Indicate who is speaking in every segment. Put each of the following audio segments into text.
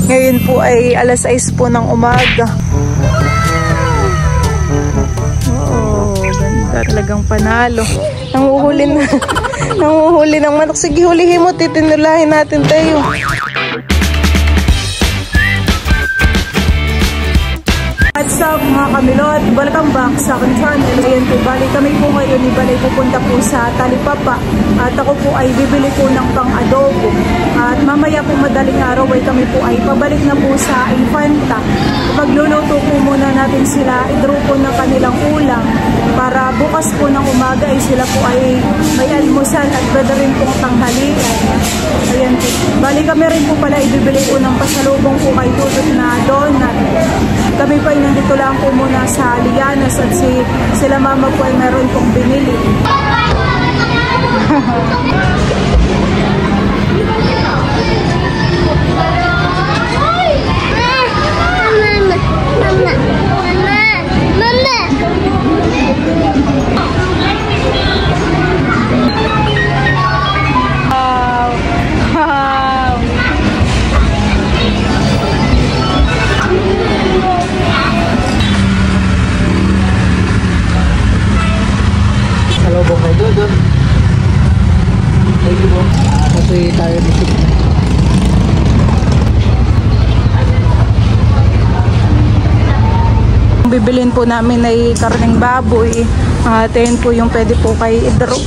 Speaker 1: Ngayon po ay alas 6 po ng umaga. Oh, ganda talagang panalo. Nanguhuli na. Nanguhuli ng manok. Sige, hulihin mo. Titinulahin natin tayo. What's up mga kamilot? Welcome back sa aking channel. Ayan po, bali kami po ngayon ibalay pupunta po sa Talipapa. At ako po ay bibili po ng pang-adobo. At mamaya po madaling araw ay kami po ay pabalik na po sa Infanta. Pagluluto po muna natin sila, i-draw po ng kanilang ulam. Para bukas po ng umaga ay sila po ay may almusal at pwede rin pong tanghalian. Ayan po. Bali kami rin po pala ibibili po ng pasalubong po kay Tutot na donut. Kami pa nandito lang po muna sa Lianas at sila mama po ay meron pong binili. Bibilin po namin ay karneng baboy. Atin po yung pwede po kay Idro.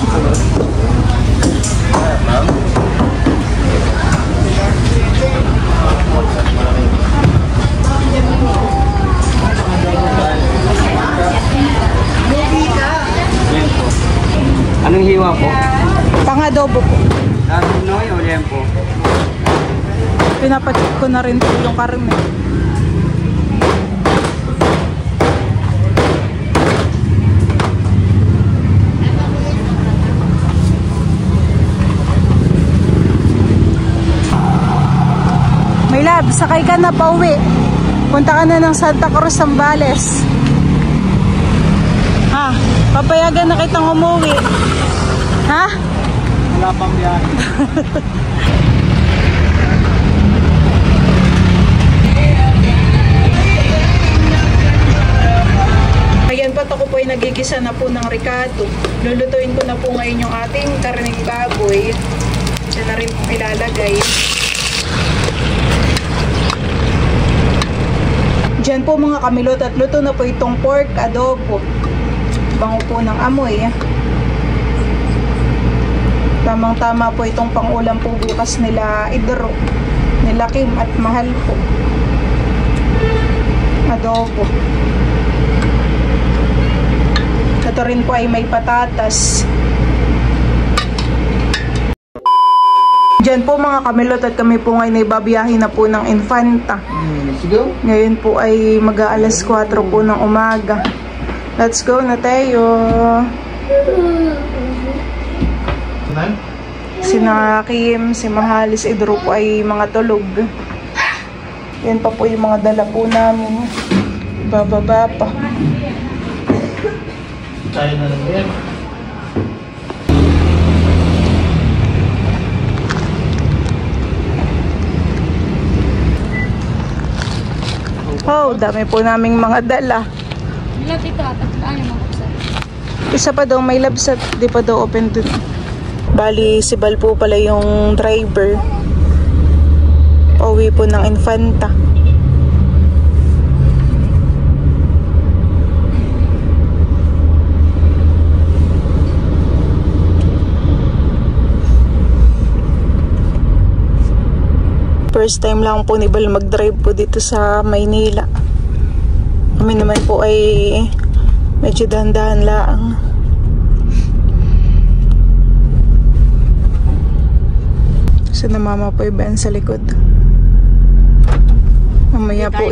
Speaker 2: Anong hiwa po?
Speaker 1: Pang-adobo po.
Speaker 2: Noy o lempo?
Speaker 1: Pinapacheck ko na rin po yung karne. May lab, sakay ka na pauwi. Punta ka na ng Santa Cruz, Zambales. Ha? Papayagan na kitang umuwi. Ha?
Speaker 2: Wala pang biyahe.
Speaker 1: Ayan pa, ako po ay nagigisa na po ng ricado. Lulutuin ko na po ngayon yung ating karneng baboy. Diyan na rin po ilalagay. Diyan po mga kamilot at luto na po itong pork adobo. Bango po ng amoy. Tamang-tama po itong pangulam po bukas nila Idro, nila Kim at Mahal po. Adobo. Ito rin po ay may patatas. Diyan po mga kamilot at kami po ngayon ay babiyahin na po ng Infanta. Ngayon po ay mag-aalas 4 po ng umaga. Let's go na tayo. Si Kim, si Mahal, si Idro po ay mga tulog. Yan pa po yung mga dala po namin. Bababa pa.
Speaker 2: Kaya na lang yan.
Speaker 1: Oh, dami po naming mga dala.
Speaker 3: Ilan ito at ano mga kapsat?
Speaker 1: Isa pa daw may labsat, di pa daw open dun. Bali, si Bal po pala yung driver. Pauwi po ng Infanta. First time lang po ni Bal mag-drive po dito sa Maynila. Kami naman po ay medyo dahan-dahan lang. So na mama po iban sa likod. Mamaya po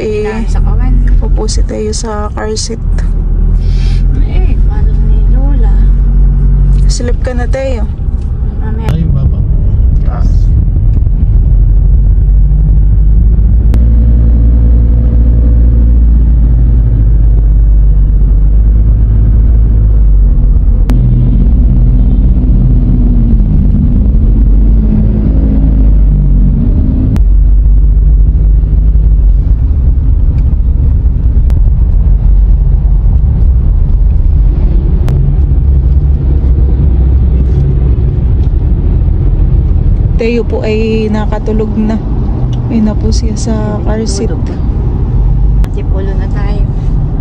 Speaker 1: pupusi tayo sa car seat.
Speaker 3: Eh, paano ni Lola?
Speaker 1: Silip ka na tayo.
Speaker 2: Ay, baba. Taas.
Speaker 1: Teo po ay nakatulog na. Ayun na po siya sa car seat.
Speaker 3: Tipulo na tayo.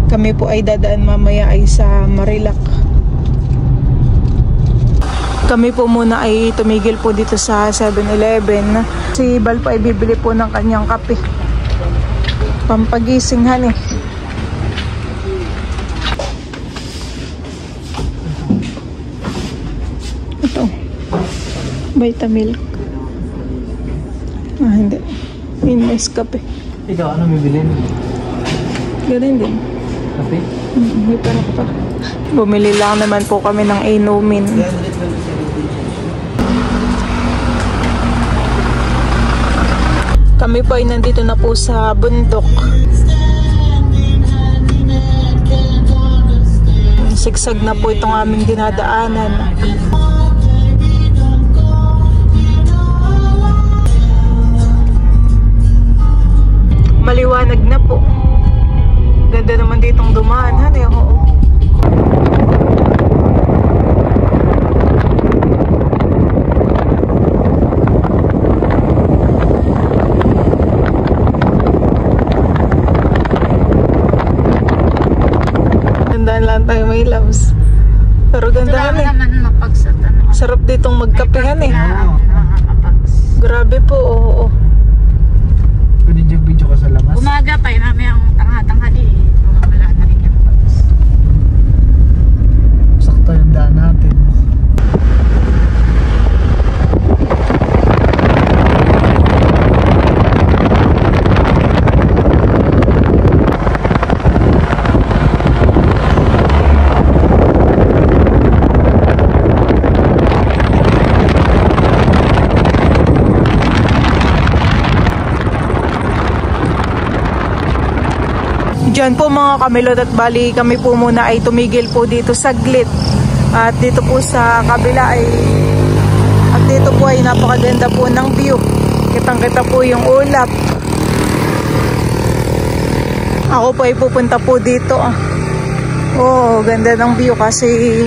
Speaker 1: Kami po ay dadaan mamaya ay sa Marilac. Kami po muna ay tumigil po dito sa 7-Eleven. Si Bal po ay bibili po ng kanyang kape. Pampagising eh. Ito. Vitamilk. Hindi. Inmes kape.
Speaker 2: Ikaw, ano bibilin?
Speaker 1: Ganun din.
Speaker 2: Kape?
Speaker 1: May pera ka pa. Bumili lang naman po kami ng inumin. Kami po ay nandito na po sa bundok. Sigsag na po itong aming dinadaanan. Maliwanag na po. Ganda naman ditong dumaan. Oo. Gandaan lang tayo, may loves. Pero ganda
Speaker 3: naman mapagsat.
Speaker 1: Sarap ditong magkapehan Grabe po, oo.
Speaker 2: Pwede dyan video ka sa labas?
Speaker 3: Umaga pa, namin ang tangha-tanghali. Wala na rin yung pags.
Speaker 2: Sakto yung daan natin.
Speaker 1: Diyan po mga kamilot at bali kami po muna ay tumigil po dito saglit. At dito po sa kabila dito po ay napakaganda po ng view. Kitang-kita po yung ulap. Ako po ay pupunta po dito. Oh, ganda ng view kasi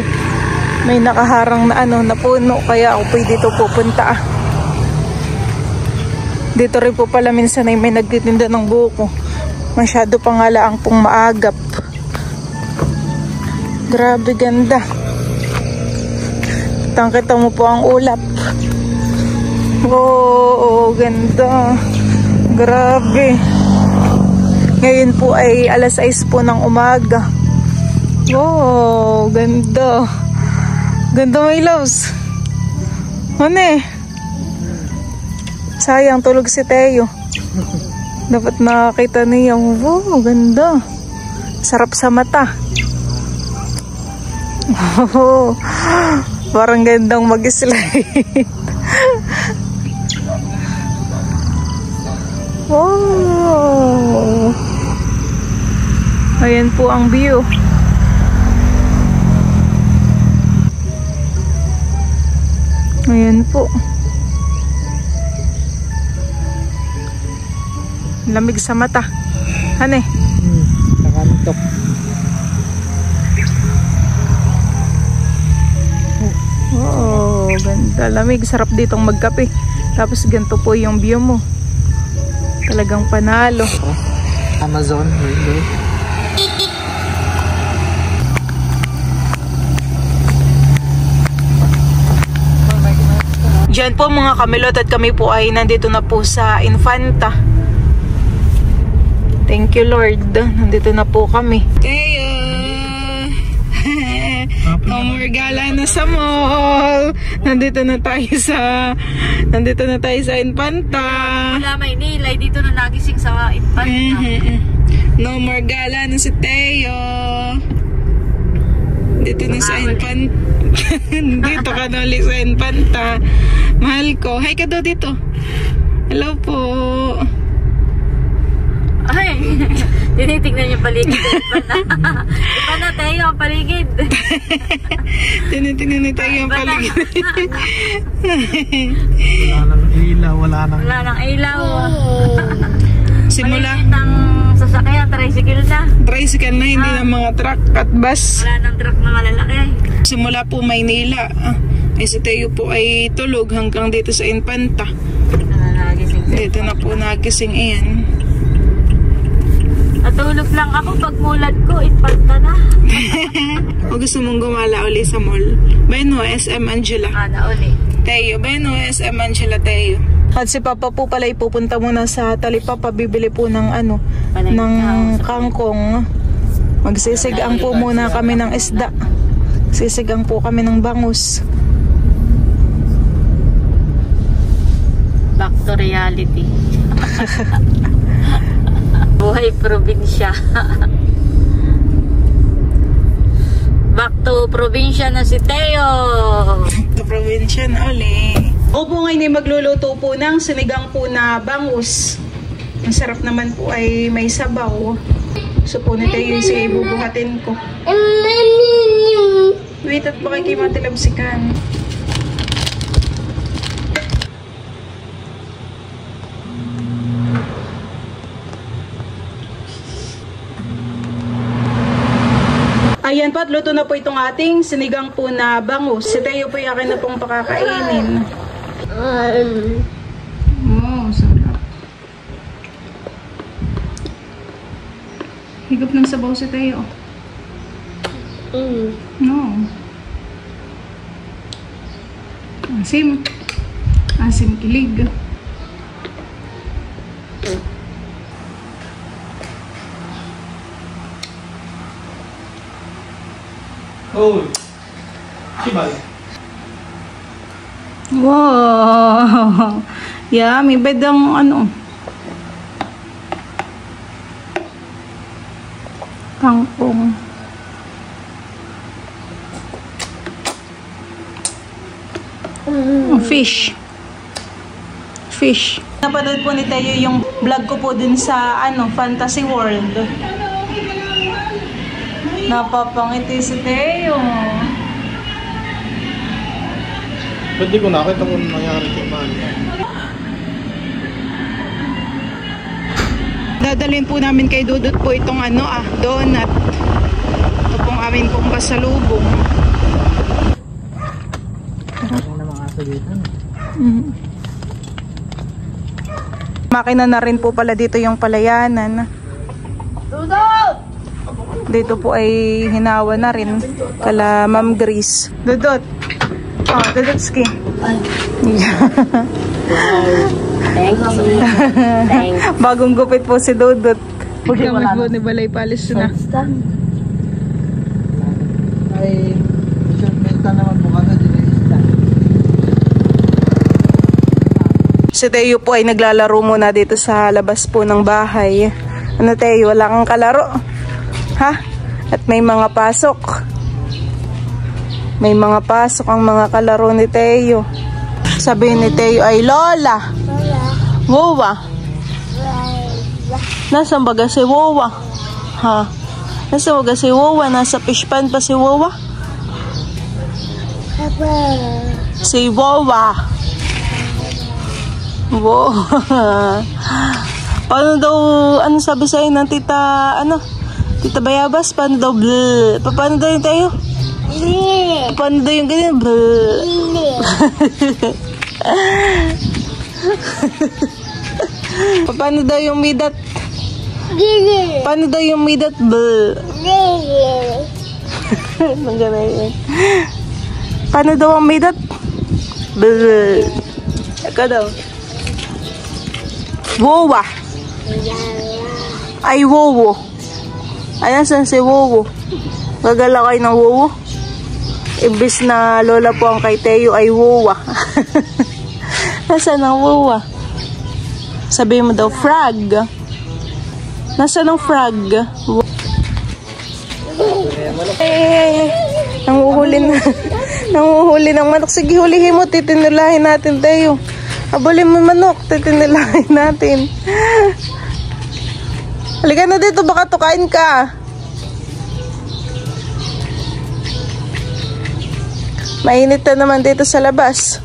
Speaker 1: may nakaharang na na puno kaya ako po dito pupunta. Dito rin po pala minsan ay may nagtitinda ng buko. Masyado pa nga lang pong maagap. Grabe ganda. Tangkita mo po ang ulap. Oh, ganda. Grabe. Ngayon po ay alas 6 po ng umaga. Oh, ganda. Ganda my loves. Sayang tulog si Teo. Dapat nakakita niya. Wow, ganda. Sarap sa mata. Oh, parang gandang mag-slide. Wow. Ayan po ang view. Ayan po. Lamig sa mata.
Speaker 2: Nakantok.
Speaker 1: Oh, ganda. Lamig. Sarap ditong magkape. Tapos ganito po yung view mo. Talagang panalo.
Speaker 2: Amazon.
Speaker 1: Diyan po mga kamilot at kami po ay nandito na po sa Infanta. Thank you Lord. Nandito na po kami. Teo! No more gala na sa mall. Nandito na tayo sa Infanta.
Speaker 3: Wala may nilay dito na nagising sa Infanta.
Speaker 1: No more gala na si Teo. Dito na sa Infanta. Dito ka na ulit sa Infanta. Mahal ko. Hi ka daw dito. Hello po.
Speaker 3: Ay, tinitignan yung paligid. Iba na tayo ang paligid.
Speaker 1: Tinitignan na tayo ang paligid.
Speaker 2: Wala nang ilaw.
Speaker 1: Simula.
Speaker 3: Paligid ng sasakyan, tricycle na.
Speaker 1: Tricycle na, hindi na mga truck at bus.
Speaker 3: Wala nang truck na malalaki.
Speaker 1: Simula po Maynila. Si Teo po ay tulog hanggang dito sa Infanta. Dito na po nagising. Ayan.
Speaker 3: Natulog lang ako pag mulat ko, Infanta na.
Speaker 1: O gusto mong gumala uli sa mall? Beno, SM Angela.
Speaker 3: Na uli.
Speaker 1: Teo, Beno, SM Angela, Teo. At si Papa po pala ipupunta muna sa Talipapa, bibili po ng ng kangkong. Magsisigang po muna kami ng isda. Sisigang po kami ng bangus.
Speaker 3: Back to reality. Buhay probinsya. Back to probinsya na si Teo.
Speaker 1: To probinsya na uli. O po ngayon ay magluluto po ng sinigang po na bangus. Ang sarap naman po ay may sabaw. So po na Teo, sige ibubuhatin ko. Wait at baka kayo matilabsikan. Ayan po, at luto na po itong ating sinigang po na bangus. Si Teo po yung akin na pong pakakainin. Oh, sarap. Higop ng sabaw si Teo. No. Asim. Asim kilig.
Speaker 2: Oh, Sibal.
Speaker 1: Wow! Yummy. Bedang kangkong. Fish. Fish. Napanood po ni Teo yung vlog ko po dun sa Fantasy World. Napapangiti si Teo.
Speaker 2: Ba't di ko nakita kung nangyari kay Manny?
Speaker 1: Dadalhin po namin kay Dudut po itong donut. Ito pong amin pong pasalubong.
Speaker 2: Ano mga aso dito?
Speaker 1: Makina na rin po pala dito yung palayanan. Dudut! Dito po ay hinawa na rin kala Ma'am Grace. Dudut. Oh, Dudutski.
Speaker 3: Thank you.
Speaker 1: Bagong gupit po si Dudut. Huwag naman po ni Balay Palis na.
Speaker 2: Ay, benta naman po kagad din isda.
Speaker 1: Si Teo po ay naglalaro muna dito sa labas po ng bahay. Ano Teo, wala kang kalaro? Ha? At may mga pasok. May mga pasok ang mga kalaro ni Teo. Sabihin ni Teo ay Lola. Wowa. Nasaan baga si Wowa? Ha? Nasaan baga si Wowa? Nasa fish pan pa si Wowa? Si Wowa. Wowa. Paano daw, sabi sa'yo ng tita, Tita Bayabas, paano daw bleh? Paano daw yung Teo? Paano daw yung ganyan? Bleh. Paano daw yung midat? Paano daw yung midat? Bleh. Paano daw ang midat? Bleh. Ikaw daw. Wowa. Ay, wowo. Ay, nasan si Wowo? Gagala kayo ng Wowo? Ibis na lola po ang kay Teo ay Wowa. Nasaan ang Wowa? Sabihin mo daw, frog. Nasaan ang frog? Nanguhuli na. Nanguhuli ng manok. Sige, hulihin mo. Titinulahin natin Teo. Abulin mo manok. Titinulahin natin. Halika na dito, baka tukain ka. Mainit na naman dito sa labas.